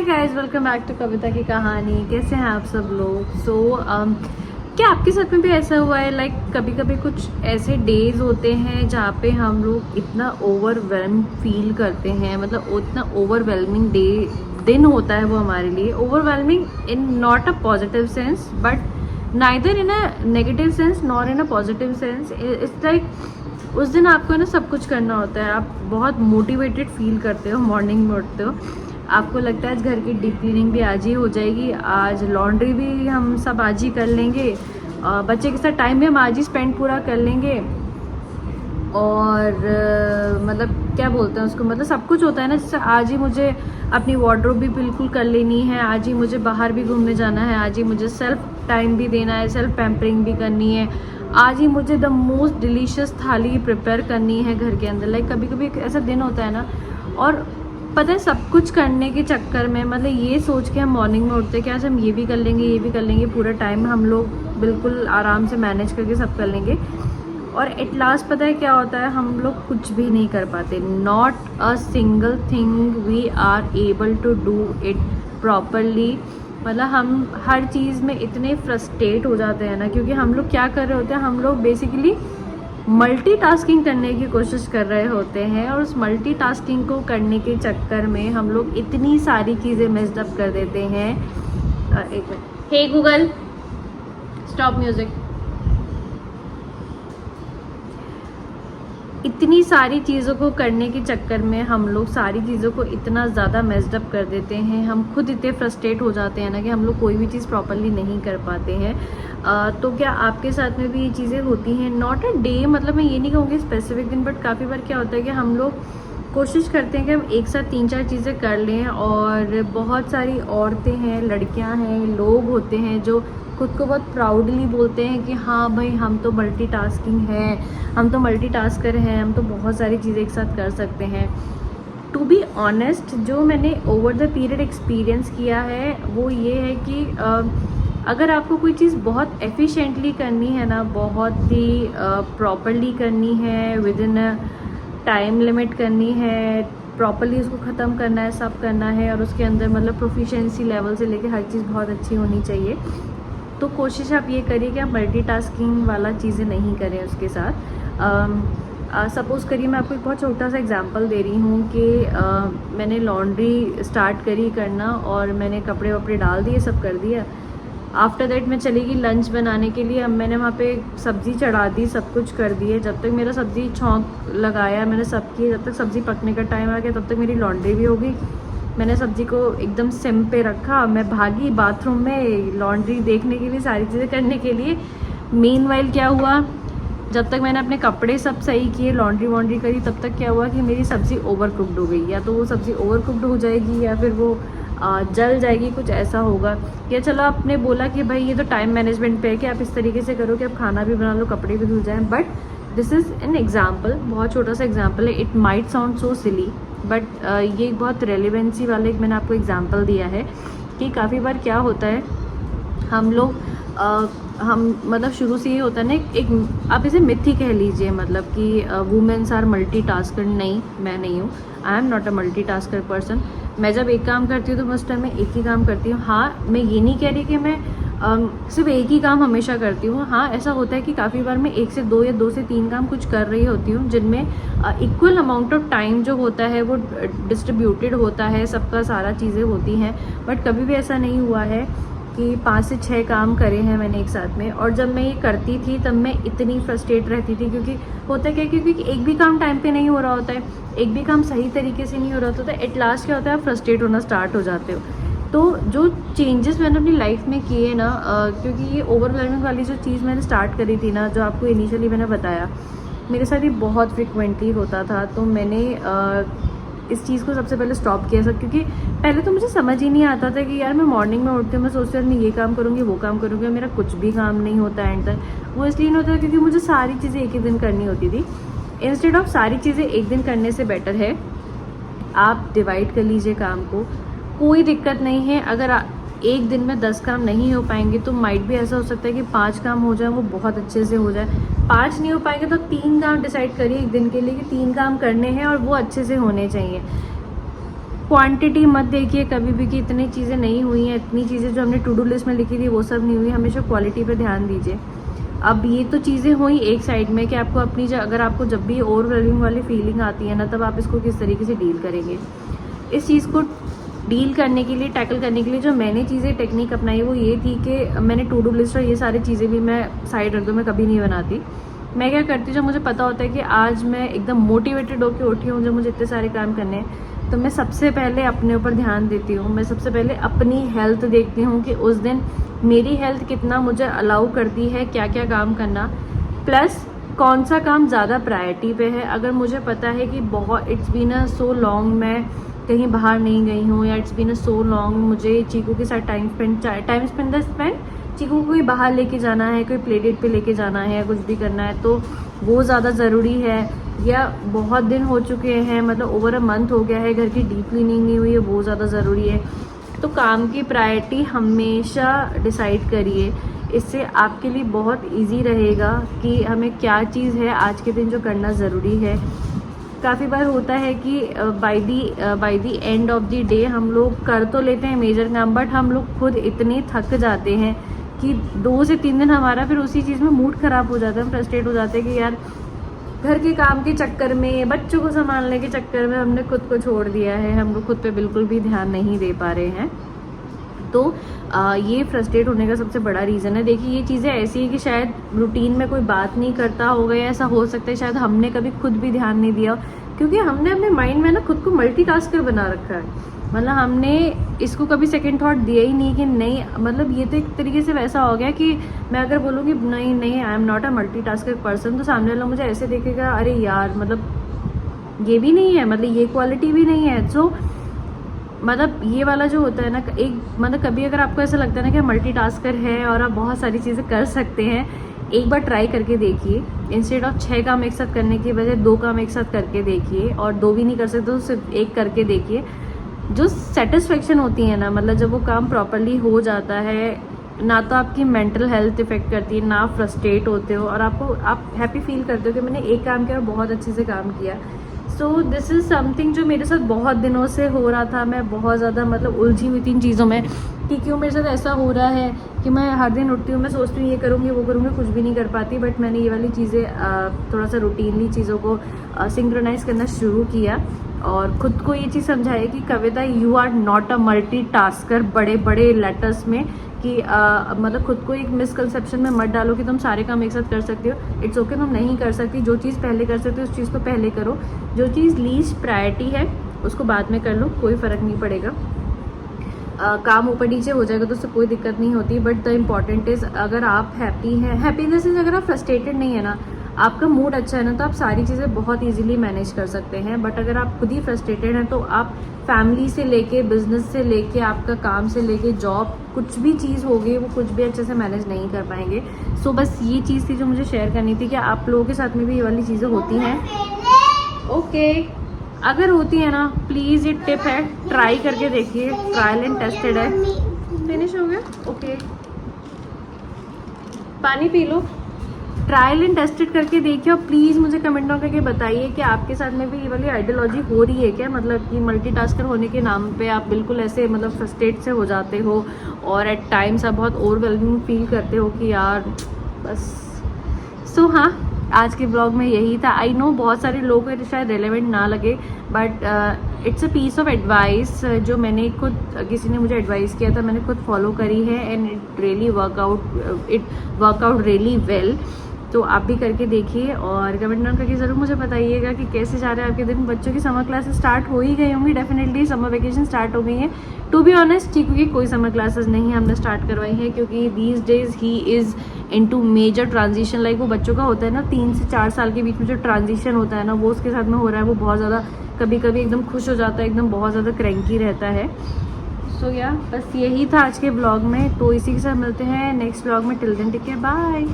Hi guys, welcome back to Kavita की कहानी। कैसे हैं आप सब लोग? क्या आपके साथ में भी ऐसा हुआ है? कभी कभी कुछ ऐसे डेज होते हैं जहाँ पे हम लोग इतना ओवरवेलम फील करते हैं, मतलब उतना ओवरवेलमिंग दिन होता है वो हमारे लिए। Overwhelming in not a positive sense, but neither in a negative sense nor in a positive sense. It's like उस दिन आपको ना सब कुछ करना होता है। आप बहुत मोटिवेटेड फील करते हो, मॉर्निंग में उठते हो, आपको लगता है आज घर की डीप क्लीनिंग भी आज ही हो जाएगी, आज लॉन्ड्री भी हम सब आज ही कर लेंगे, बच्चे के साथ टाइम भी हम आज ही स्पेंड पूरा कर लेंगे। और मतलब क्या बोलते हैं उसको, मतलब सब कुछ होता है ना, जैसे आज ही मुझे अपनी वार्डरोब भी बिल्कुल कर लेनी है, आज ही मुझे बाहर भी घूमने जाना है, आज ही मुझे सेल्फ टाइम भी देना है, सेल्फ पैम्परिंग भी करनी है, आज ही मुझे द मोस्ट डिलीशियस थाली प्रिपेयर करनी है घर के अंदर। कभी कभी ऐसा दिन होता है ना, और पता है सब कुछ करने के चक्कर में, मतलब ये सोच के हम मॉर्निंग में उठते हैं कि आज हम ये भी कर लेंगे, ये भी कर लेंगे, पूरा टाइम हम लोग बिल्कुल आराम से मैनेज करके सब कर लेंगे, और एट लास्ट पता है क्या होता है, हम लोग कुछ भी नहीं कर पाते। Not a single thing we are able to do it properly. मतलब हम हर चीज़ में इतने फ्रस्ट्रेट हो जाते हैं ना, क्योंकि हम लोग क्या कर रहे होते हैं, हम लोग बेसिकली मल्टीटास्किंग करने की कोशिश कर रहे होते हैं, और उस मल्टीटास्किंग को करने के चक्कर में हम लोग इतनी सारी चीज़ें मिस्ड अप कर देते हैं। एक मिनट, हे गूगल स्टॉप म्यूजिक। इतनी सारी चीज़ों को करने के चक्कर में हम लोग सारी चीज़ों को इतना ज़्यादा मेस्ड अप कर देते हैं, हम खुद इतने फ्रस्ट्रेट हो जाते हैं ना कि हम लोग कोई भी चीज़ प्रॉपरली नहीं कर पाते हैं। तो क्या आपके साथ में भी ये चीज़ें होती हैं? नॉट अ डे, मतलब मैं ये नहीं कहूँगी स्पेसिफिक दिन, बट काफ़ी बार क्या होता है कि हम लोग कोशिश करते हैं कि हम एक साथ 3-4 चीज़ें कर लें, और बहुत सारी औरतें हैं, लड़कियां हैं, लोग होते हैं जो खुद को बहुत प्राउडली बोलते हैं कि हाँ भाई हम तो मल्टीटास्किंग हैं, हम तो मल्टीटास्कर हैं, हम तो बहुत सारी चीज़ें एक साथ कर सकते हैं। टू बी ऑनेस्ट, जो मैंने ओवर द पीरियड एक्सपीरियंस किया है वो ये है कि अगर आपको कोई चीज़ बहुत एफिशिएंटली करनी है ना, बहुत ही प्रॉपरली करनी है, विद इन टाइम लिमिट करनी है, प्रॉपरली उसको ख़त्म करना है, सब करना है, और उसके अंदर मतलब प्रोफिशिएंसी लेवल से लेके हर चीज़ बहुत अच्छी होनी चाहिए, तो कोशिश आप ये करिए कि आप मल्टीटास्किंग वाला चीज़ें नहीं करें उसके साथ। सपोज़ करिए, मैं आपको एक बहुत छोटा सा एग्जांपल दे रही हूँ कि मैंने लॉन्ड्री स्टार्ट करी करना, और मैंने कपड़े वपड़े डाल दिए, सब कर दिया। आफ्टर दैट मैं चली गई लंच बनाने के लिए। अब मैंने वहाँ पे सब्ज़ी चढ़ा दी, सब कुछ कर दिए। जब तक मेरा सब्ज़ी छौंक लगाया मैंने सब किए, जब तक सब्ज़ी पकने का टाइम आ गया तब तक मेरी लॉन्ड्री भी हो गई। मैंने सब्ज़ी को एकदम सिम पे रखा, मैं भागी बाथरूम में लॉन्ड्री देखने के लिए, सारी चीज़ें करने के लिए। मीनवाइल क्या हुआ, जब तक मैंने अपने कपड़े सब सही किए, लॉन्ड्री वॉन्ड्री करी, तब तक क्या हुआ कि मेरी सब्ज़ी ओवर कुकड हो गई। या तो वो सब्ज़ी ओवर कुकड हो जाएगी, या फिर वो जल जाएगी, कुछ ऐसा होगा। या चलो आपने बोला कि भाई ये तो टाइम मैनेजमेंट पे है कि आप इस तरीके से करो कि आप खाना भी बना लो, कपड़े भी धुल जाएं, but this is an example, बहुत छोटा सा एग्जाम्पल है। It might sound so silly, but ये बहुत रेलिवेंसी वाला एक मैंने आपको एग्जाम्पल दिया है कि काफ़ी बार क्या होता है, हम लोग हम मतलब शुरू से ये होता है ना, एक आप इसे मिथ ही कह लीजिए, मतलब कि वुमेन्स आर मल्टीटास्कर। नहीं, मैं नहीं हूँ, I am not a multitasker person. मैं जब एक काम करती हूँ तो मैं उस टाइम में एक ही काम करती हूँ। हाँ, मैं ये नहीं कह रही कि मैं सिर्फ एक ही काम हमेशा करती हूँ। हाँ, ऐसा होता है कि काफ़ी बार मैं 1 से 2 या 2 से 3 काम कुछ कर रही होती हूँ, जिनमें इक्वल अमाउंट ऑफ टाइम जो होता है वो डिस्ट्रीब्यूटेड होता है, सबका सारा चीज़ें होती हैं। बट कभी भी ऐसा नहीं हुआ है कि 5 से 6 काम करे हैं मैंने एक साथ में। और जब मैं ये करती थी तब मैं इतनी फ्रस्ट्रेट रहती थी, क्योंकि होता क्या, क्योंकि एक भी काम टाइम पे नहीं हो रहा होता है, एक भी काम सही तरीके से नहीं हो रहा होता है। एट लास्ट क्या होता है, आप फ्रस्ट्रेट होना स्टार्ट हो जाते हो। तो जो चेंजेस मैंने अपनी लाइफ में किए ना, क्योंकि ये ओवरवेलमिंग वाली जो चीज़ मैंने स्टार्ट करी थी ना, जो आपको इनिशियली मैंने बताया, मेरे साथ ये बहुत फ्रिक्वेंटली होता था। तो मैंने इस चीज़ को सबसे पहले स्टॉप किया सब, क्योंकि पहले तो मुझे समझ ही नहीं आता था कि यार मैं मॉर्निंग में उठती हूँ, मैं सोचती हूँ मैं ये काम करूँगी, वो काम करूँगी, मेरा कुछ भी काम नहीं होता एंड तक। वो इसलिए नहीं होता क्योंकि मुझे सारी चीज़ें एक ही दिन करनी होती थी। इंस्टेड ऑफ सारी चीज़ें एक दिन करने से बेटर है आप डिवाइड कर लीजिए काम को। कोई दिक्कत नहीं है अगर एक दिन में 10 काम नहीं हो पाएंगे, तो माइट भी ऐसा हो सकता है कि 5 काम हो जाए, वो बहुत अच्छे से हो जाए। 5 नहीं हो पाएंगे तो 3 काम डिसाइड करिए एक दिन के लिए कि 3 काम करने हैं और वो अच्छे से होने चाहिए। क्वांटिटी मत देखिए कभी भी कि इतनी चीज़ें नहीं हुई हैं, इतनी चीज़ें जो हमने टू डू लिस्ट में लिखी थी वो सब नहीं हुई, हमेशा क्वालिटी पे ध्यान दीजिए। अब ये तो चीज़ें हुई एक साइड में कि आपको अपनी अगर आपको जब भी ओवरवेलमिंग वाली फीलिंग आती है ना, तब आप इसको किस तरीके से डील करेंगे। इस चीज़ को डील करने के लिए, टैकल करने के लिए जो मैंने चीज़ें टेक्निक अपनाई वो ये थी कि मैंने टू डू लिस्ट और ये सारी चीज़ें भी मैं साइड रख दूँ, मैं कभी नहीं बनाती। मैं क्या करती हूँ, जब मुझे पता होता है कि आज मैं एकदम मोटिवेटेड होकर उठी हूँ, जब मुझे इतने सारे काम करने हैं, तो मैं सबसे पहले अपने ऊपर ध्यान देती हूँ। मैं सबसे पहले अपनी हेल्थ देखती हूँ कि उस दिन मेरी हेल्थ कितना मुझे अलाउ करती है क्या क्या काम करना, प्लस कौन सा काम ज़्यादा प्रायोरिटी पे है। अगर मुझे पता है कि बहुत it's been a so long मैं कहीं बाहर नहीं गई हूँ, या it's been a so long मुझे चीकू के साथ टाइम स्पेंड चीकू को कोई बाहर लेके जाना है, कोई प्ले डेट पे लेके जाना है, या कुछ भी करना है, तो वो ज़्यादा ज़रूरी है। या बहुत दिन हो चुके हैं, मतलब ओवर अ मंथ हो गया है, घर की डीप क्लीनिंग नहीं हुई है, वो ज़्यादा ज़रूरी है। तो काम की प्रायोरिटी हमेशा डिसाइड करिए। इससे आपके लिए बहुत इजी रहेगा कि हमें क्या चीज़ है आज के दिन जो करना ज़रूरी है। काफ़ी बार होता है कि by the end of the day हम लोग कर तो लेते हैं मेजर काम, बट हम लोग खुद इतने थक जाते हैं कि 2 से 3 दिन हमारा फिर उसी चीज़ में मूड ख़राब हो जाता है। हम फ्रस्ट्रेट हो जाते हैं कि यार घर के काम के चक्कर में, बच्चों को संभालने के चक्कर में हमने खुद को छोड़ दिया है, हम लोग खुद पे बिल्कुल भी ध्यान नहीं दे पा रहे हैं। तो ये फ्रस्ट्रेट होने का सबसे बड़ा रीज़न है। देखिए ये चीज़ें ऐसी है कि शायद रूटीन में कोई बात नहीं करता होगा, या ऐसा हो सकता है शायद हमने कभी खुद भी ध्यान नहीं दिया, क्योंकि हमने अपने माइंड में ना खुद को मल्टीटास्कर बना रखा है। मतलब हमने इसको कभी सेकंड थॉट दिया ही नहीं कि नहीं, मतलब ये तो एक तरीके से वैसा हो गया कि मैं अगर बोलूँ कि नहीं नहीं I am not a multitasker person, तो सामने वाला मुझे ऐसे देखेगा, अरे यार मतलब ये भी नहीं है, मतलब ये क्वालिटी भी नहीं है। सो मतलब ये वाला जो होता है ना, एक मतलब कभी अगर आपको ऐसा लगता है ना कि मल्टीटास्कर है और आप बहुत सारी चीज़ें कर सकते हैं, एक बार ट्राई करके देखिए। इंस्टेड ऑफ 6 काम एक साथ करने की बजाय 2 काम एक साथ करके देखिए, और 2 भी नहीं कर सकते तो सिर्फ 1 करके देखिए। जो सेटिस्फेक्शन होती है ना, मतलब जब वो काम प्रॉपरली हो जाता है, ना तो आपकी मेंटल हेल्थ इफेक्ट करती है, ना आप फ्रस्ट्रेट होते हो, और आप हैप्पी फील करते हो कि मैंने एक काम किया और बहुत अच्छे से काम किया। सो दिस इज़ समथिंग जो मेरे साथ बहुत दिनों से हो रहा था। मैं बहुत ज़्यादा मतलब उलझी हुई थी इन चीज़ों में कि क्यों मेरे साथ ऐसा हो रहा है कि मैं हर दिन उठती हूँ, मैं सोचती हूँ ये करूँगी वो करूँगी, कुछ भी नहीं कर पाती। बट मैंने ये वाली चीज़ें थोड़ा सा रूटीनली चीज़ों को सिंक्रोनाइज़ करना शुरू किया, और खुद को ये चीज़ समझाई कि Kavita you are not a multitasker, बड़े बड़े लेटर्स में कि मतलब खुद को एक मिसकंसेप्शन में मत डालो कि तुम सारे काम एक साथ कर सकते हो। इट्स ओके, तुम नहीं कर सकती। जो चीज़ पहले कर सकते हो उस चीज़ को पहले करो, जो चीज़ लीस्ट प्रायोरिटी है उसको बाद में कर लो, कोई फ़र्क नहीं पड़ेगा। काम ऊपर नीचे हो जाएगा तो उससे कोई दिक्कत नहीं होती, बट द इम्पॉर्टेंट इज़ अगर आप हैप्पी हैं, हैप्पीनेस इज अगर आप फ्रस्ट्रेटेड नहीं है ना, आपका मूड अच्छा है ना, तो आप सारी चीज़ें बहुत इजीली मैनेज कर सकते हैं। बट अगर आप खुद ही फ्रस्ट्रेटेड हैं तो आप फैमिली से लेके, बिजनेस से लेके, आपका काम से लेके, जॉब, कुछ भी चीज़ होगी वो कुछ भी अच्छे से मैनेज नहीं कर पाएंगे। सो बस ये चीज़ थी जो मुझे शेयर करनी थी कि आप लोगों के साथ में भी ये वाली चीज़ें होती हैं। ओके, अगर होती है ना, प्लीज़ ये टिप है, ट्राई करके देखिए, ट्रायल एंड टेस्टेड है। फिनिश हो गया? ओके, पानी P low. Trial and tested करके देखिए, और प्लीज़ मुझे कमेंट में करके बताइए कि आपके साथ में भी ये वाली आइडियोलॉजी हो रही है क्या, मतलब कि मल्टीटास्कर होने के नाम पे आप बिल्कुल ऐसे मतलब फ्रस्ट्रेट से हो जाते हो, और एट टाइम्स आप बहुत ओवरवेलमिंग फील करते हो कि यार बस। सो हाँ, आज के ब्लॉग में यही था। आई नो बहुत सारे लोगों को शायद रेलेवेंट ना लगे, but it's a piece of advice जो मैंने खुद, किसी ने मुझे एडवाइस किया था, मैंने खुद फॉलो करी है, and it really work out really well. तो आप भी करके देखिए, और कमेंट डाउन करके ज़रूर मुझे बताइएगा कि कैसे जा रहे हैं आपके दिन। बच्चों की समर क्लासेस स्टार्ट हो ही गई होंगी, डेफिनेटली समर वेकेशन स्टार्ट हो गई है। टू बी ऑनेस्ट चीकू की कोई समर क्लासेस नहीं हमने स्टार्ट करवाई हैं, क्योंकि these days he is into major transition. Like वो बच्चों का होता है ना 3 से 4 साल के बीच में जो ट्रांजिशन होता है ना, वो उसके साथ में हो रहा है। वो बहुत ज़्यादा कभी कभी एकदम खुश हो जाता है, एकदम बहुत ज़्यादा क्रैंकी रहता है। सो या बस यही था आज के ब्लॉग में। तो इसी के साथ मिलते हैं नेक्स्ट ब्लॉग में। Till then take care, bye.